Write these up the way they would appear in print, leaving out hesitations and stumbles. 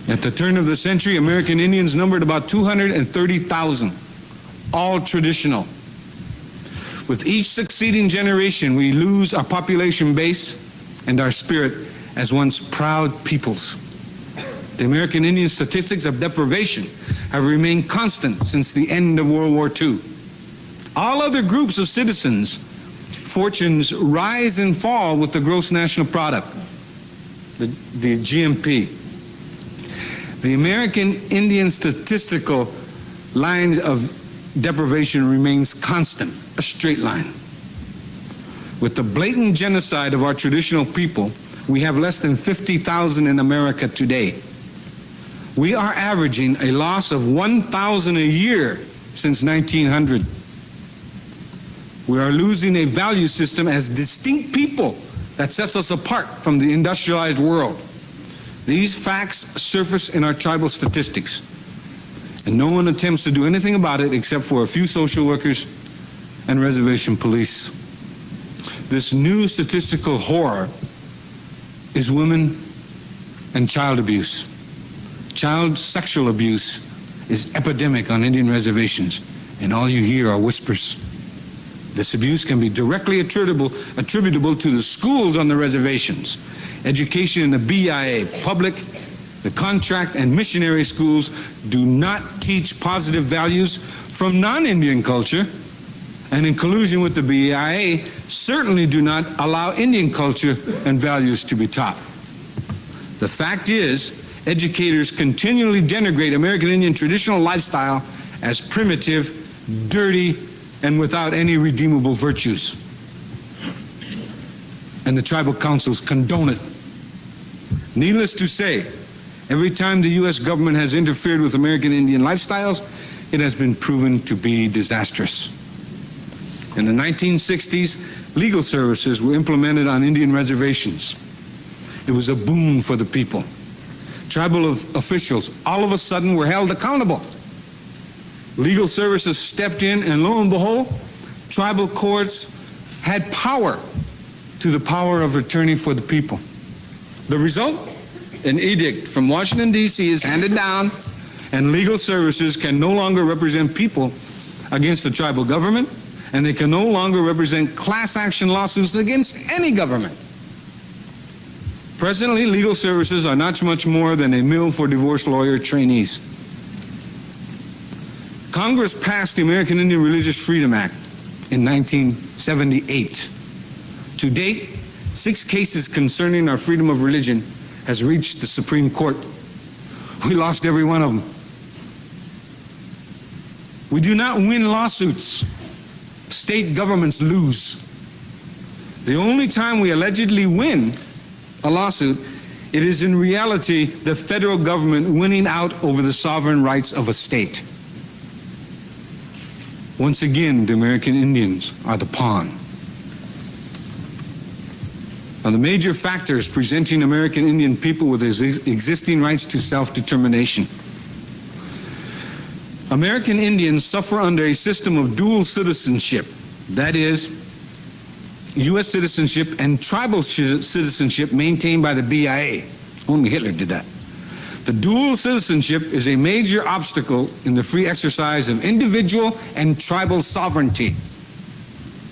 At the turn of the century, American Indians numbered about 230,000, all traditional. With each succeeding generation, we lose our population base and our spirit as once proud peoples. The American Indian statistics of deprivation have remained constant since the end of World War II. All other groups of citizens' fortunes rise and fall with the gross national product, the GNP. The American Indian statistical line of deprivation remains constant, a straight line. With the blatant genocide of our traditional people, we have less than 50,000 in America today. We are averaging a loss of 1,000 a year since 1900. We are losing a value system as distinct people that sets us apart from the industrialized world. These facts surface in our tribal statistics, and no one attempts to do anything about it except for a few social workers and reservation police. This new statistical horror is women and child abuse. Child sexual abuse is epidemic on Indian reservations, and all you hear are whispers. This abuse can be directly attributable to the schools on the reservations. Education in the BIA, public, the contract, and missionary schools do not teach positive values from non-Indian culture, and in collusion with the BIA, certainly do not allow Indian culture and values to be taught. The fact is, educators continually denigrate American Indian traditional lifestyle as primitive, dirty, and without any redeemable virtues. And the tribal councils condone it. Needless to say, every time the U.S. government has interfered with American Indian lifestyles, it has been proven to be disastrous. In the 1960s, legal services were implemented on Indian reservations. It was a boon for the people. Tribal officials all of a sudden were held accountable. Legal services stepped in, and lo and behold, tribal courts had power to the power of attorney for the people. The result? An edict from Washington, D.C. is handed down, and legal services can no longer represent people against the tribal government, and they can no longer represent class action lawsuits against any government. Presently, legal services are not much more than a mill for divorce lawyer trainees. Congress passed the American Indian Religious Freedom Act in 1978. To date, 6 cases concerning our freedom of religion has reached the Supreme Court. We lost every one of them. We do not win lawsuits. State governments lose. The only time we allegedly win a lawsuit, it is in reality the federal government winning out over the sovereign rights of a state. Once again, the American Indians are the pawn. Now, the major factors presenting American Indian people with existing rights to self-determination. American Indians suffer under a system of dual citizenship, that is, U.S. citizenship and tribal citizenship maintained by the BIA. Only Hitler did that. The dual citizenship is a major obstacle in the free exercise of individual and tribal sovereignty.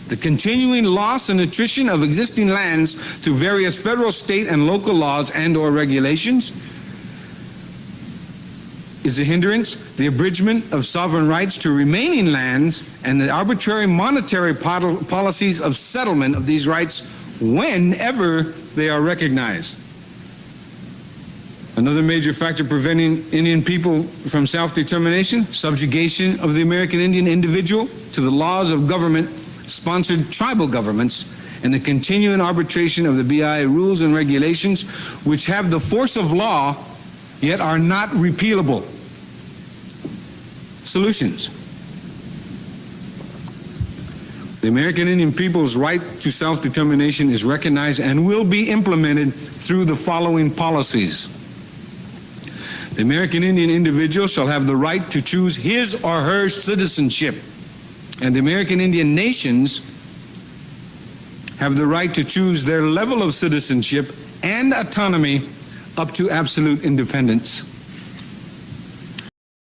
The continuing loss and attrition of existing lands through various federal, state, and local laws and/or regulations is a hindrance. The abridgment of sovereign rights to remaining lands and the arbitrary monetary policies of settlement of these rights whenever they are recognized. Another major factor preventing Indian people from self-determination, subjugation of the American Indian individual to the laws of government-sponsored tribal governments, and the continuing arbitration of the BIA rules and regulations which have the force of law yet are not repealable. Solutions. The American Indian people's right to self-determination is recognized and will be implemented through the following policies. The American Indian individual shall have the right to choose his or her citizenship, and the American Indian nations have the right to choose their level of citizenship and autonomy up to absolute independence.